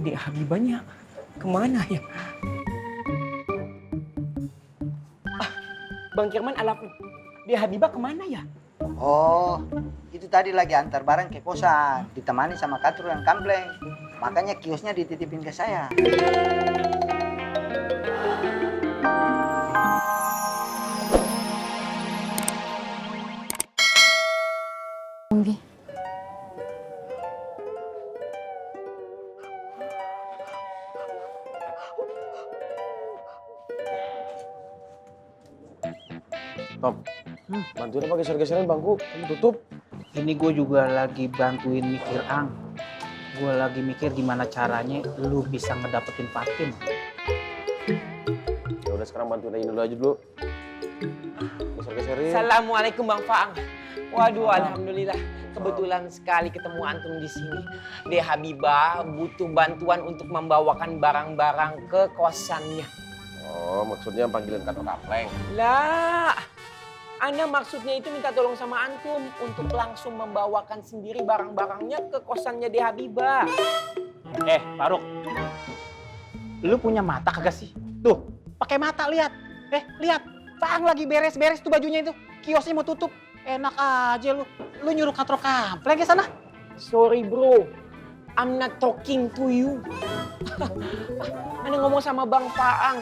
Dek Habibanya kemana ya? Bang Kirman Alafin, Dek Habibah kemana ya? Oh, itu tadi lagi antar barang ke kosan, ditemani sama Katru dan Kampleng. Makanya kiosnya dititipin ke saya. Tom, bantuin apa geser-geserin bangku, kamu tutup. Ini gue juga lagi bantuin mikir Ang. Gue lagi mikir gimana caranya lu bisa ngedapetin Fatin. Ya udah sekarang bantuin aja dulu. Geser-geserin. Assalamualaikum Bang Faang. Waduh, alhamdulillah. Kebetulan sekali ketemu antum di sini. Dek Habibah butuh bantuan untuk membawakan barang-barang ke kosannya. Oh, maksudnya panggilin Katru Kampleng. Lah, Anda maksudnya itu minta tolong sama antum untuk langsung membawakan sendiri barang-barangnya ke kosannya Dek Habibah. Faruk. Lu punya mata kagak sih? Tuh, pakai mata lihat. Lihat. Faang lagi beres-beres tuh bajunya itu. Kiosnya mau tutup. Enak aja lu. Lu nyuruh Katru Kampleng ke sana. Sorry bro, I'm not talking to you. Anda ngomong sama Bang Faang.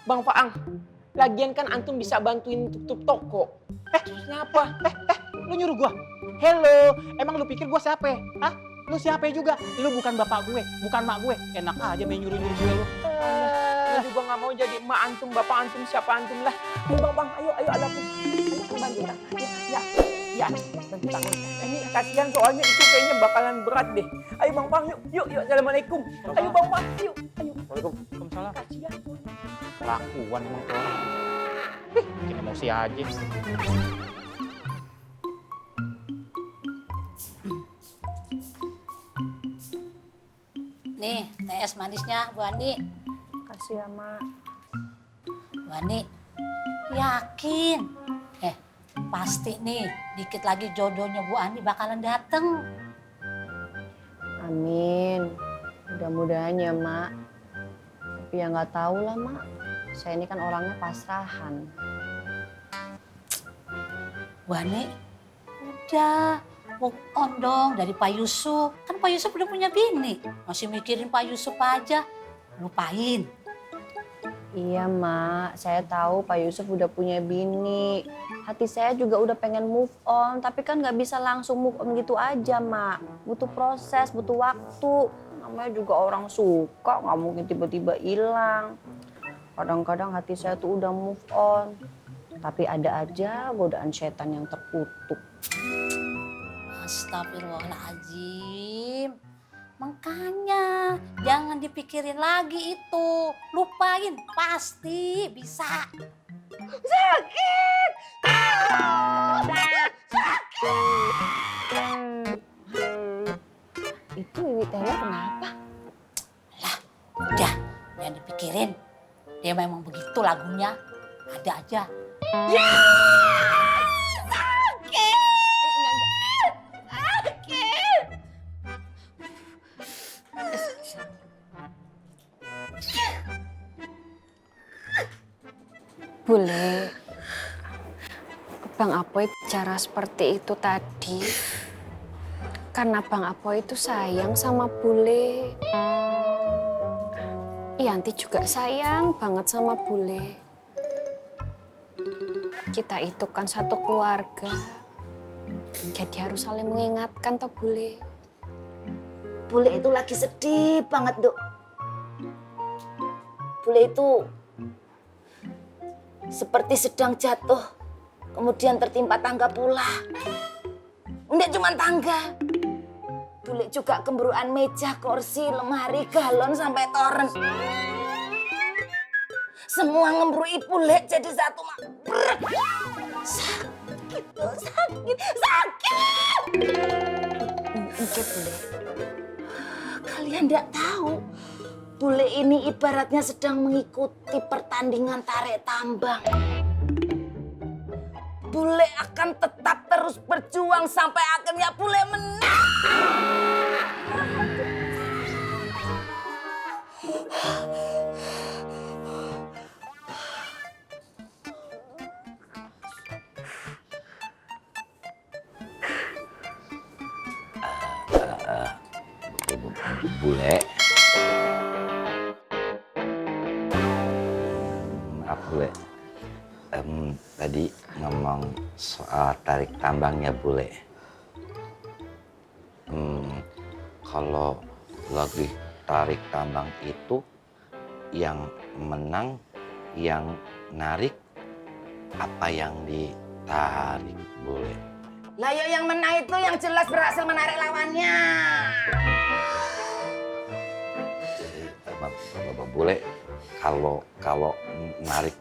Bang Faang, lagian kan antum bisa bantuin tutup toko. Kenapa? Lu nyuruh gua. Hello, emang lu pikir gua siapa? Hah? Lu siapa juga? Lu bukan bapak gue, bukan mak gue. Enak aja main nyuruh-nyuruh gue lu. Anda juga nggak mau jadi emak antum, bapak antum, siapa antum lah. Ayo bang, ayo Alafin. Ayo bantu lah. Ya, bantu tangan. Ini kasihan soalnya itu kayaknya bakalan berat deh. Ayo bang, yuk, assalamualaikum. Ayo bang, yuk, ayo. Waalaikumsalam. Kasihan. Kelakuan emang tuh orang. Bikin emosi aja. Nih, teh es manisnya Bu Ani. Kasih ya, Mak. Bu Ani, yakin? Pasti nih, dikit lagi jodohnya Bu Ani bakalan dateng. Amin. Mudah-mudahan ya, Mak. Tapi ya nggak tahu lah, Mak. Saya ini kan orangnya pasrahan. Bu Ani, udah move on dong dari Pak Yusuf. Kan Pak Yusuf udah punya bini. Masih mikirin Pak Yusuf aja. Lupain. Iya, Mak. Saya tahu Pak Yusuf udah punya bini. Hati saya juga udah pengen move on. Tapi kan nggak bisa langsung move on gitu aja, Mak. Butuh proses, butuh waktu. Namanya juga orang suka, nggak mungkin tiba-tiba hilang. Kadang-kadang hati saya tuh udah move on. Tapi ada aja godaan setan yang terkutuk. Astagfirullahaladzim. Makanya jangan dipikirin lagi itu. Lupain, pasti bisa. Sakit! Itu Wiwi Tela kenapa? Lah, udah jangan dipikirin. Dia memang begitu lagunya. Ada aja. Ya! Sakit! Sakit! Bule, Bang Apoy bicara seperti itu tadi karena Bang Apoy itu sayang sama Bule. Yanti juga sayang banget sama Bule. Kita itu kan satu keluarga, jadi harus saling mengingatkan toh Bule. Bule itu lagi sedih banget, Duk. Bule itu seperti sedang jatuh, kemudian tertimpa tangga pula. Enggak cuma tangga. Bule juga kemburuan meja, kursi, lemari, galon, sampai toren. Semua ngembrui Bule jadi satu. Sakit, Duk, sakit, sakit! Oke Bule. Kalian enggak tahu, Bule ini ibaratnya sedang mengikuti pertandingan tarik tambang. Bule akan tetap terus berjuang sampai akhirnya Bule menang. Bule. Maaf Bule. Tadi ngomong soal tarik tambangnya Bule. Kalau lagi tarik tambang itu yang menang, yang narik, apa yang ditarik Bule? Lah yo yang menang itu yang jelas berhasil menarik lawannya. Bule, kalau narik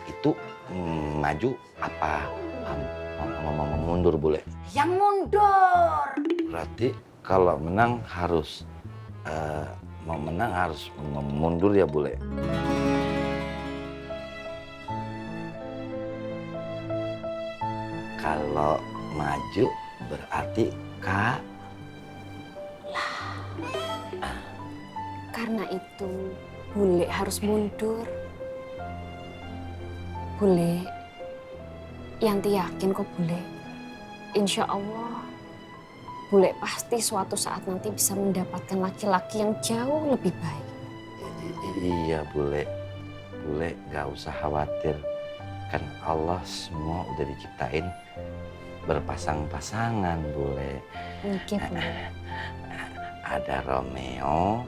itu maju apa mundur Bule? Yang mundur. Berarti kalau menang harus mau menang harus mundur ya Bule? Kalau maju berarti Karena itu, Bule harus mundur. Bule, Yanti yakin kok Bule. Insya Allah, Bule pasti suatu saat nanti bisa mendapatkan laki-laki yang jauh lebih baik. Iya Bule, Bule gak usah khawatir. Kan Allah semua udah diciptain berpasang-pasangan Bule. Mungkin Bule. Ada Romeo,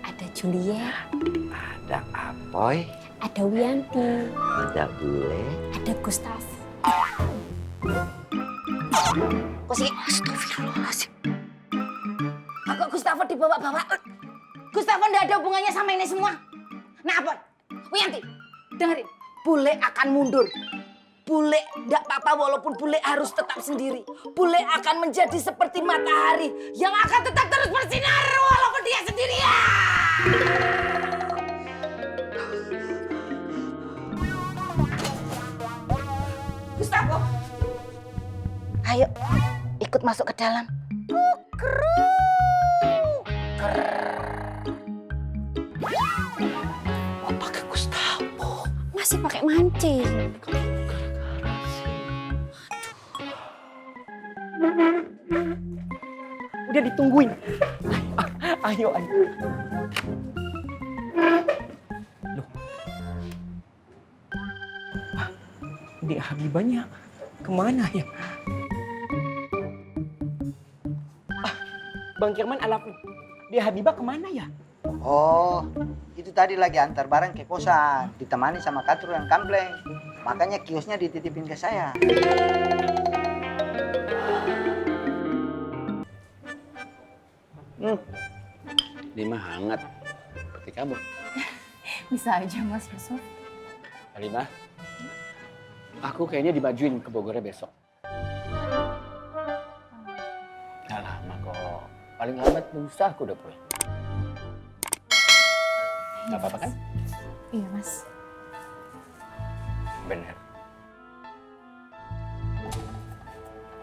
Ada Juliet, ada Apoy, ada Wianti, ada Bule, ada Gustavo. Kok sih? Astagfirullahaladzim. Kok Gustavo dibawa-bawa? Gustavo ndak ada hubungannya sama ini semua. Nah apa? Wianti, dengerin. Bule akan mundur. Bule ndak apa-apa walaupun Bule harus tetap sendiri. Bule akan menjadi seperti matahari yang akan tetap terus bersinar walaupun dia sendirian. Gustavo, ayo ikut masuk ke dalam. oh pakai Gustavo. Masih pakai mancing. Udah ditungguin. Ayo. Loh. Dek Habibanya kemana ya? Bang Kirman Alapun, Dek Habibah kemana ya? Oh, itu tadi lagi antar barang ke kosan, ditemani sama Katru yang kampleng. Makanya kiosnya dititipin ke saya. Lima hangat. Seperti kamu. Bisa aja Mas Yusuf. Halimah, aku kayaknya dimajuin ke Bogornya besok. Nggak lama kok. Paling lambat lusa aku udah pulang. Nggak apa-apa kan? Iya Mas. Bener.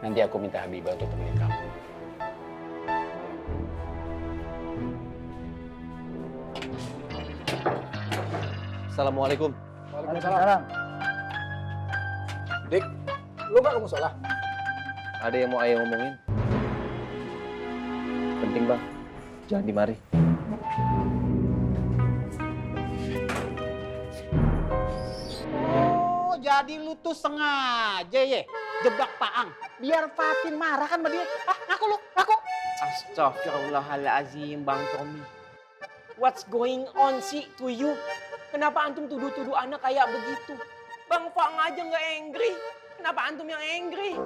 Nanti aku minta Habibah untuk temenin kamu. Assalamualaikum. Waalaikumsalam. Dik, lu gak ke musola? Ada yang mau ayah ngomongin. Penting bang, jangan dimari. Oh, jadi lu tuh sengaja ya jebak Paang. Biar Fatin marah kan sama dia. Ah, ngaku. Astagfirullahaladzim, Bang Tommy. What's going on sih to you? Kenapa antum tuduh-tuduh anak kayak begitu? Bang Fang aja nggak angry. Kenapa antum yang angry?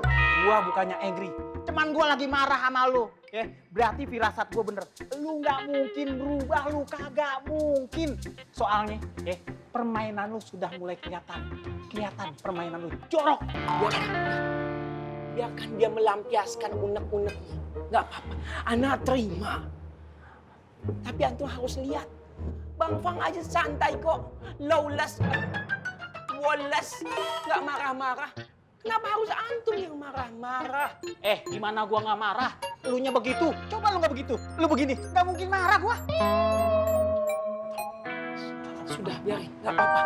Gua bukannya angry. Cuman gua lagi marah sama lu. Ya, berarti firasat gua bener. Lu nggak mungkin berubah, lu kagak mungkin. Soalnya, permainan lu sudah mulai kelihatan. Kelihatan permainan lu jorok. Biarkan dia melampiaskan unek-uneknya. Nggak apa-apa, anak terima. Tapi antum harus lihat, Bang Fang aja santai kok. Lawless, wallace, nggak marah-marah. Kenapa harus antum yang marah-marah? Gimana gua nggak marah? Lu nya begitu, coba lu nggak begitu. Lu begini, nggak mungkin marah gua. Sudah, biarin. Nggak apa-apa.